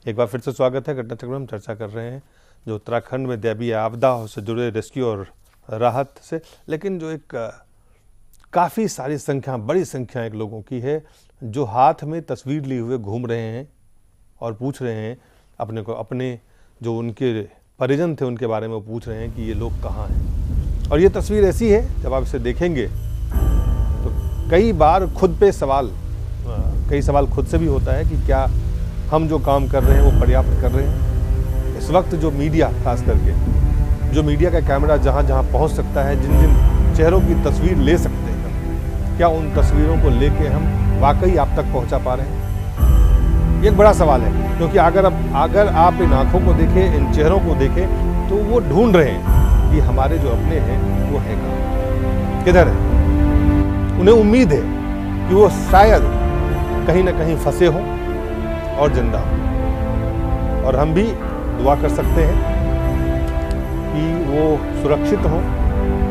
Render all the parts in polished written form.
एक बार फिर से स्वागत है। घटना चक्र में हम चर्चा कर रहे हैं जो उत्तराखंड में दैवीय आपदा से जुड़े रेस्क्यू और राहत से, लेकिन जो एक काफ़ी सारी संख्या, बड़ी संख्या एक लोगों की है जो हाथ में तस्वीर लिए हुए घूम रहे हैं और पूछ रहे हैं अपने को, अपने जो उनके परिजन थे उनके बारे में पूछ रहे हैं कि ये लोग कहाँ हैं। और ये तस्वीर ऐसी है, जब आप इसे देखेंगे तो कई बार खुद पे सवाल, कई सवाल खुद से भी होता है कि क्या हम जो काम कर रहे हैं वो पर्याप्त कर रहे हैं। इस वक्त जो मीडिया, खास करके जो मीडिया का कैमरा जहाँ जहाँ पहुँच सकता है, जिन जिन चेहरों की तस्वीर ले सकते हैं, क्या उन तस्वीरों को लेके हम वाकई आप तक पहुँचा पा रहे हैं? ये एक बड़ा सवाल है, क्योंकि अगर आप इन आँखों को देखें, इन चेहरों को देखें, तो वो ढूंढ रहे हैं कि हमारे जो अपने हैं वो है कहाँ, किधर है। उन्हें उम्मीद है कि वो शायद कहीं ना कहीं फंसे हों और जिंदा हों, और हम भी दुआ कर सकते हैं कि वो सुरक्षित हों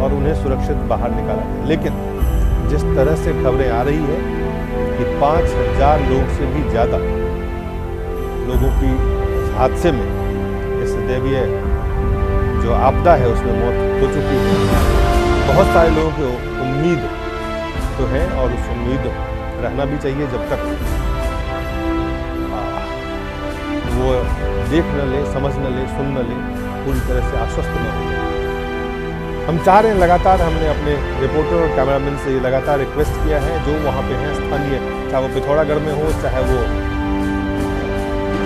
और उन्हें सुरक्षित बाहर निकाला जाए। लेकिन जिस तरह से खबरें आ रही है कि 5000 लोग से भी ज़्यादा लोगों की हादसे में, इस दैवीय जो आपदा है उसमें मौत हो चुकी है। बहुत सारे लोगों की उम्मीद तो है और उस उम्मीद रहना भी चाहिए जब तक वो देख न ले, समझ न ले, सुन न ले, पूरी तरह से आश्वस्त न हो जाए। हम चाह रहे हैं, लगातार हमने अपने रिपोर्टर और कैमरामैन से ये लगातार रिक्वेस्ट किया है जो वहाँ पे हैं स्थानीय, चाहे वो पिथौरागढ़ में हो, चाहे वो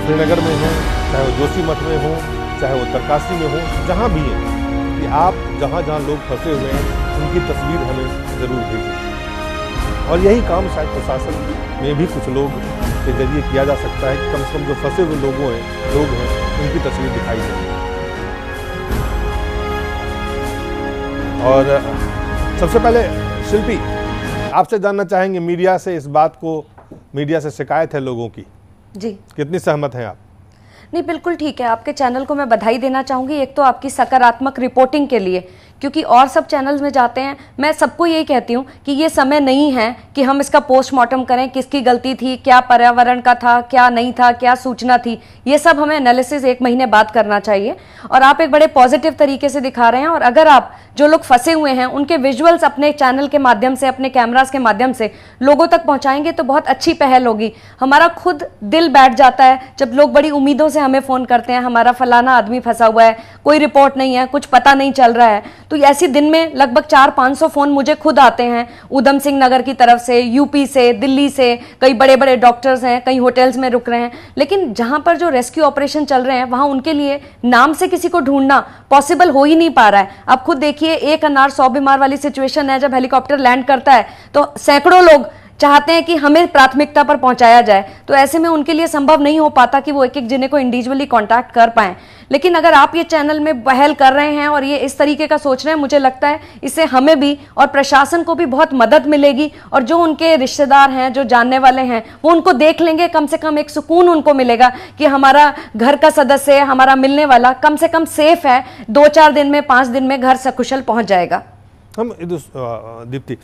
श्रीनगर में हो, चाहे वो जोशीमठ में हो, चाहे वो उत्तरकाशी में हो, जहाँ भी है, कि आप जहाँ जहाँ लोग फंसे हुए हैं उनकी तस्वीर हमें ज़रूर भेजिए। और यही काम शायद प्रशासन में भी कुछ लोग के जरिए किया जा सकता है कि कम से कम जो फंसे हुए लोग हैं उनकी तस्वीर दिखाई जाए। और सबसे पहले शिल्पी, आपसे जानना चाहेंगे, मीडिया से इस बात को, मीडिया से शिकायत है लोगों की जी, कितनी सहमत हैं आप? नहीं, बिल्कुल ठीक है। आपके चैनल को मैं बधाई देना चाहूँगी, एक तो आपकी सकारात्मक रिपोर्टिंग के लिए, क्योंकि और सब चैनल्स में जाते हैं, मैं सबको यही कहती हूँ कि ये समय नहीं है कि हम इसका पोस्टमार्टम करें, किसकी गलती थी, क्या पर्यावरण का था, क्या नहीं था, क्या सूचना थी, ये सब हमें एनालिसिस 1 महीने बाद करना चाहिए। और आप एक बड़े पॉजिटिव तरीके से दिखा रहे हैं, और अगर आप जो लोग फंसे हुए हैं उनके विजुअल्स अपने चैनल के माध्यम से, अपने कैमरास के माध्यम से लोगों तक पहुंचाएंगे तो बहुत अच्छी पहल होगी। हमारा खुद दिल बैठ जाता है जब लोग बड़ी उम्मीदों से हमें फ़ोन करते हैं, हमारा फलाना आदमी फंसा हुआ है, कोई रिपोर्ट नहीं है, कुछ पता नहीं चल रहा है। तो ऐसी दिन में लगभग 400-500 फ़ोन मुझे खुद आते हैं, उधम सिंह नगर की तरफ से, यूपी से, दिल्ली से, कई बड़े बड़े डॉक्टर्स हैं, कई होटल्स में रुक रहे हैं। लेकिन जहां पर जो रेस्क्यू ऑपरेशन चल रहे हैं वहां उनके लिए नाम से किसी को ढूंढना पॉसिबल हो ही नहीं पा रहा है। आप खुद देखिए, 1 अनार 100 बीमार वाली सिचुएशन है। जब हेलीकॉप्टर लैंड करता है तो सैकड़ों लोग चाहते हैं कि हमें प्राथमिकता पर पहुंचाया जाए, तो ऐसे में उनके लिए संभव नहीं हो पाता कि वो एक एक जने को इंडिविजुअली कांटेक्ट कर पाएं। लेकिन अगर आप ये चैनल में पहल कर रहे हैं और ये इस तरीके का सोच रहे हैं, मुझे लगता है इससे हमें भी और प्रशासन को भी बहुत मदद मिलेगी, और जो उनके रिश्तेदार हैं, जो जानने वाले हैं, वो उनको देख लेंगे, कम से कम एक सुकून उनको मिलेगा कि हमारा घर का सदस्य, हमारा मिलने वाला कम से कम सेफ है, 2-4 दिन में, 5 दिन में घर सकुशल पहुंच जाएगा। हम दीप्ति,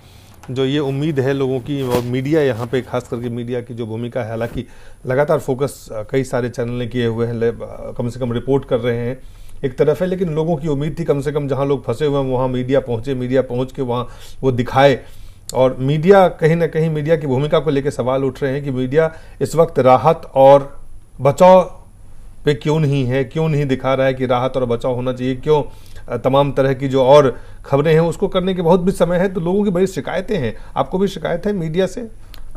जो ये उम्मीद है लोगों की, और मीडिया यहाँ पे, खास करके मीडिया की जो भूमिका है, हालांकि लगातार फोकस कई सारे चैनल ने किए हुए हैं, कम से कम रिपोर्ट कर रहे हैं एक तरफ है, लेकिन लोगों की उम्मीद थी कम से कम जहाँ लोग फंसे हुए हैं वहाँ मीडिया पहुँचे, मीडिया पहुँच के वहाँ वो दिखाए। और मीडिया कहीं ना कहीं, मीडिया की भूमिका को लेकर सवाल उठ रहे हैं कि मीडिया इस वक्त राहत और बचाव पे क्यों नहीं है, क्यों नहीं दिखा रहा है कि राहत और बचाव होना चाहिए, क्यों तमाम तरह की जो और खबरें हैं उसको करने के बहुत भी समय है। तो लोगों की बड़ी शिकायतें हैं, आपको भी शिकायत है मीडिया से?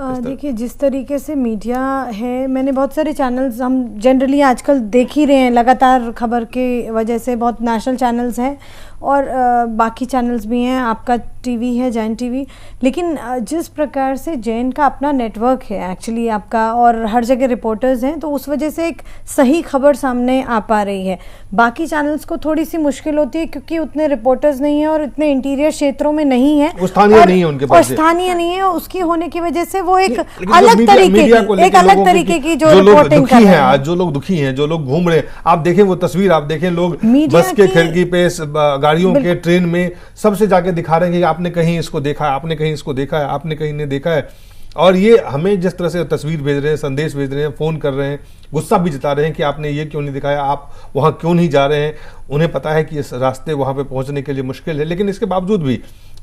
देखिए, जिस तरीके से मीडिया है, मैंने बहुत सारे चैनल्स, हम जनरली आजकल देख ही रहे हैं, लगातार खबर के वजह से बहुत नेशनल चैनल्स हैं और बाकी चैनल्स भी हैं, आपका टीवी है, जैन टीवी, लेकिन जिस प्रकार से जैन का अपना नेटवर्क है एक्चुअली आपका, और हर जगह रिपोर्टर्स हैं, तो उस वजह से एक सही खबर सामने आ पा रही है। बाकी चैनल्स को थोड़ी सी मुश्किल होती है क्योंकि उतने रिपोर्टर्स नहीं है और इतने इंटीरियर क्षेत्रों में नहीं है, स्थानीय नहीं है उनके पास, और स्थानीय नहीं है, उसकी होने की वजह से वो एक अलग तरीके की जो रिपोर्टिंग कर रहे हैं। आज जो लोग दुखी हैं, जो लोग घूम रहे हैं, आप देखें वो तस्वीर, आप देखें लोग बस के खिड़की पे, गाड़ियों के, ट्रेन में, सबसे जाके दिखा रहे हैं कि आपने कहीं इसको देखा है, आपने कहीं इसको देखा है, आपने कहीं नहीं देखा है। और ये हमें जिस तरह से तस्वीर भेज रहे हैं, संदेश भेज रहे हैं, फ़ोन कर रहे हैं, गुस्सा भी जता रहे हैं कि आपने ये क्यों नहीं दिखाया, आप वहाँ क्यों नहीं जा रहे हैं। उन्हें पता है कि इस रास्ते वहाँ पे पहुँचने के लिए मुश्किल है, लेकिन इसके बावजूद भी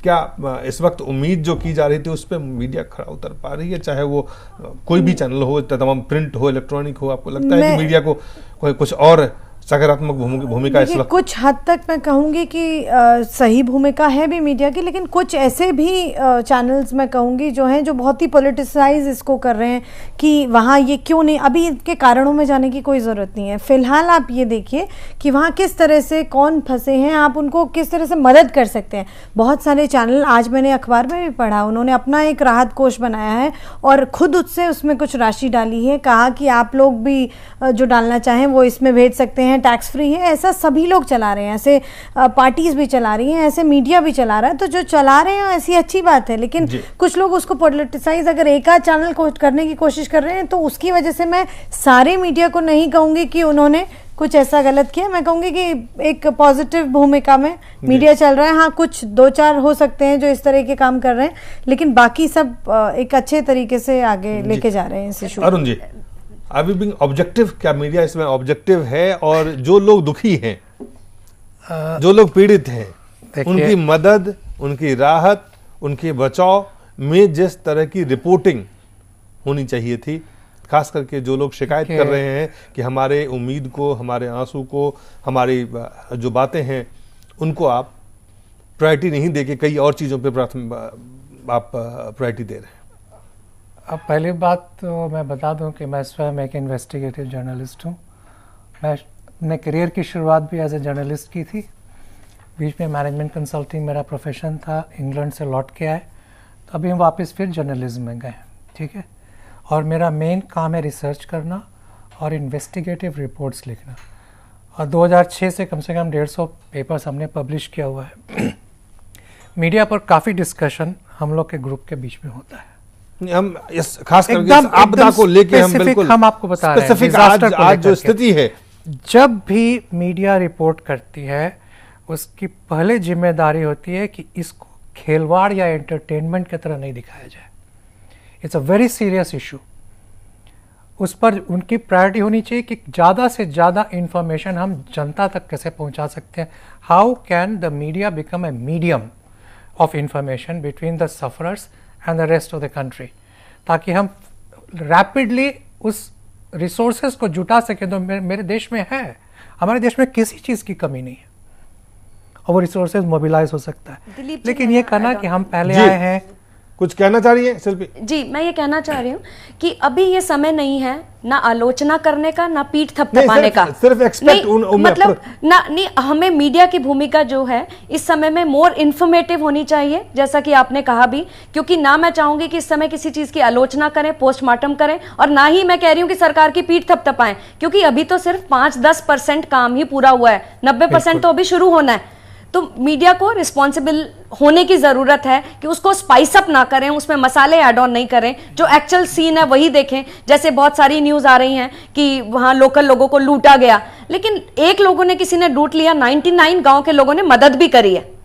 क्या इस वक्त उम्मीद जो की जा रही थी उस पर मीडिया खरा उतर पा रही है? चाहे वो कोई भी चैनल हो, तमाम प्रिंट हो, इलेक्ट्रॉनिक हो, आपको लगता है कि मीडिया को कोई कुछ और सकारात्मक भूमिका इस वक्त? कुछ हद तक मैं कहूँगी कि सही भूमिका है भी मीडिया की, लेकिन कुछ ऐसे भी चैनल्स मैं कहूँगी जो हैं जो बहुत ही पॉलिटिसाइज इसको कर रहे हैं कि वहाँ ये क्यों नहीं। अभी इनके कारणों में जाने की कोई ज़रूरत नहीं है। फ़िलहाल आप ये देखिए कि वहाँ किस तरह से कौन फंसे हैं, आप उनको किस तरह से मदद कर सकते हैं। बहुत सारे चैनल, आज मैंने अखबार में भी पढ़ा, उन्होंने अपना एक राहत कोष बनाया है और खुद उससे उसमें कुछ राशि डाली है, कहा कि आप लोग भी जो डालना चाहें वो इसमें भेज सकते हैं, टैक्स फ्री है। ऐसा सभी लोग चला रहे हैं, ऐसे पार्टीज भी चला रही हैं, ऐसे मीडिया भी चला रहा है। तो जो चला रहे हैं ऐसी अच्छी बात है, लेकिन कुछ लोग उसको पॉलिटिसाइज अगर एक आध चैनल को करने की कोशिश कर रहे हैं तो उसकी वजह से मैं सारे मीडिया को नहीं कहूँगी कि उन्होंने कुछ ऐसा गलत किया। मैं कहूँगी कि एक पॉजिटिव भूमिका में मीडिया चल रहा है। हाँ, कुछ दो चार हो सकते हैं जो इस तरह के काम कर रहे हैं, लेकिन बाकी सब एक अच्छे तरीके से आगे लेके जा रहे हैं इस इशू। अरुण जी, अभी बिंग ऑब्जेक्टिव, क्या मीडिया इसमें ऑब्जेक्टिव है? और जो लोग दुखी हैं, जो लोग पीड़ित हैं, उनकी मदद, उनकी राहत, उनके बचाव में जिस तरह की रिपोर्टिंग होनी चाहिए थी, खास करके जो लोग शिकायत कर रहे हैं कि हमारे उम्मीद को, हमारे आंसू को, हमारी जो बातें हैं उनको आप प्रायोरिटी नहीं देके कई और चीज़ों पे आप प्रायोरिटी दे रहे हैं। अब पहली बात तो मैं बता दूं कि मैं स्वयं एक इन्वेस्टिगेटिव जर्नलिस्ट हूं। मैं अपने करियर की शुरुआत भी एज ए जर्नलिस्ट की थी। बीच में मैनेजमेंट कंसल्टिंग मेरा प्रोफेशन था, इंग्लैंड से लौट के आए, तो अभी हम वापस फिर जर्नलिज्म में गए, ठीक है। और मेरा मेन काम है रिसर्च करना और इन्वेस्टिगेटिव रिपोर्ट्स लिखना। और 2006 से कम 150 पेपर्स हमने पब्लिश किया हुआ है। मीडिया पर काफ़ी डिस्कशन हम लोग के ग्रुप के बीच में होता है। हम इस खास करके इस आपदा को लेके हम बिल्कुल हम आपको बता रहे हैं स्पेसिफिक आज जो स्थिति है। जब भी मीडिया रिपोर्ट करती है उसकी पहले जिम्मेदारी होती है कि इसको खेलवाड़ या एंटरटेनमेंट की तरह नहीं दिखाया जाए। It's a very serious issue. उस पर उनकी प्रायोरिटी होनी चाहिए कि ज़्यादा से ज़्यादा इंफॉर्मेशन हम जनता तक कैसे पहुंचा सकते हैं। How can the media become a medium of information between the sufferers and the rest of the country, ताकि हम रैपिडली उस रिसोर्सेज को जुटा सकें। तो मेरे देश में है, हमारे देश में किसी चीज़ की कमी नहीं है और वो रिसोर्सेज मोबिलाइज हो सकता है। लेकिन ये कहना कि हम पहले आए हैं। कुछ कहना चाह रही है शिल्पी जी? मैं ये कहना चाह रही हूँ कि अभी ये समय नहीं है ना आलोचना करने का, ना पीठ थपथपाने का, सिर्फ एक्सपेक्ट मतलब ना नहीं। हमें मीडिया की भूमिका जो है इस समय में मोर इन्फॉर्मेटिव होनी चाहिए, जैसा कि आपने कहा भी, क्योंकि ना मैं चाहूंगी कि इस समय किसी चीज की आलोचना करें, पोस्टमार्टम करें, और ना ही मैं कह रही हूँ कि सरकार की पीठ थपथपाएं, क्योंकि अभी तो सिर्फ 5-10% काम ही पूरा हुआ है, 90% तो अभी शुरू होना है। तो मीडिया को रिस्पॉन्सिबल होने की जरूरत है कि उसको स्पाइस अप ना करें, उसमें मसाले ऐड ऑन नहीं करें, जो एक्चुअल सीन है वही देखें। जैसे बहुत सारी न्यूज आ रही हैं कि वहां लोकल लोगों को लूटा गया, लेकिन एक लोगों ने, किसी ने लूट लिया, 99 गांव के लोगों ने मदद भी करी है।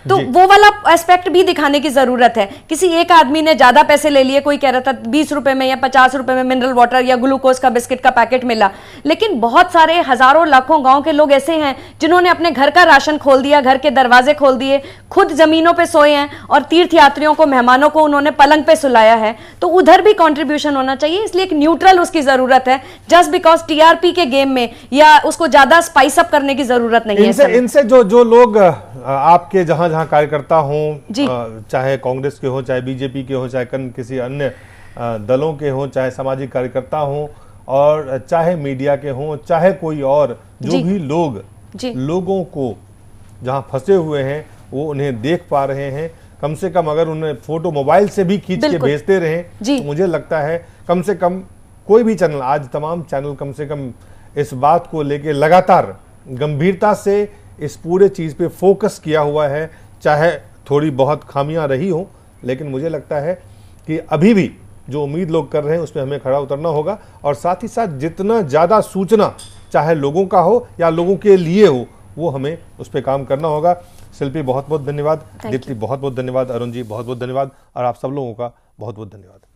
तो वो वाला एस्पेक्ट भी दिखाने की जरूरत है। किसी एक आदमी ने ज्यादा पैसे ले लिए, कोई कह रहा था 20 रुपए में या 50 रुपए में मिनरल वाटर या ग्लूकोज का बिस्किट का पैकेट मिला, लेकिन बहुत सारे हजारों लाखों गांव के लोग ऐसे हैं जिन्होंने अपने घर का राशन खोल दिया, घर के दरवाजे खोल दिए, खुद जमीनों पे सोए हैं, और तीर्थ यात्रियों को, मेहमानों को उन्होंने पलंग पे सुलाया है। तो उधर भी कंट्रीब्यूशन होना चाहिए, इसलिए एक न्यूट्रल उसकी जरूरत है। जस्ट बिकॉज टीआरपी के गेम में या उसको ज्यादा स्पाइस अप करने की जरूरत नहीं है। इनसे जो लोग आपके जहां कार्यकर्ता हों, चाहे कांग्रेस के हों, चाहे बीजेपी के हों, चाहे किसी अन्य दलों के हों, चाहे सामाजिक कार्यकर्ता हों, और चाहे मीडिया के हों, चाहे कोई और, जो भी लोग लोगों को जहां फंसे हुए हैं वो उन्हें देख पा रहे हैं, कम से कम अगर उन्हें फोटो मोबाइल से भी खींच के भेजते रहें, तो मुझे लगता है कम से कम कोई भी चैनल, आज तमाम चैनल कम से कम इस बात को लेके लगातार गंभीरता से इस पूरे चीज पे फोकस किया हुआ है। चाहे थोड़ी बहुत खामियां रही हो, लेकिन मुझे लगता है कि अभी भी जो उम्मीद लोग कर रहे हैं उसमें हमें खड़ा उतरना होगा, और साथ ही साथ जितना ज़्यादा सूचना चाहे लोगों का हो या लोगों के लिए हो, वो हमें उस पर काम करना होगा। शिल्पी बहुत बहुत धन्यवाद, दीप्ति बहुत बहुत धन्यवाद, अरुण जी बहुत बहुत धन्यवाद, और आप सब लोगों का बहुत बहुत धन्यवाद।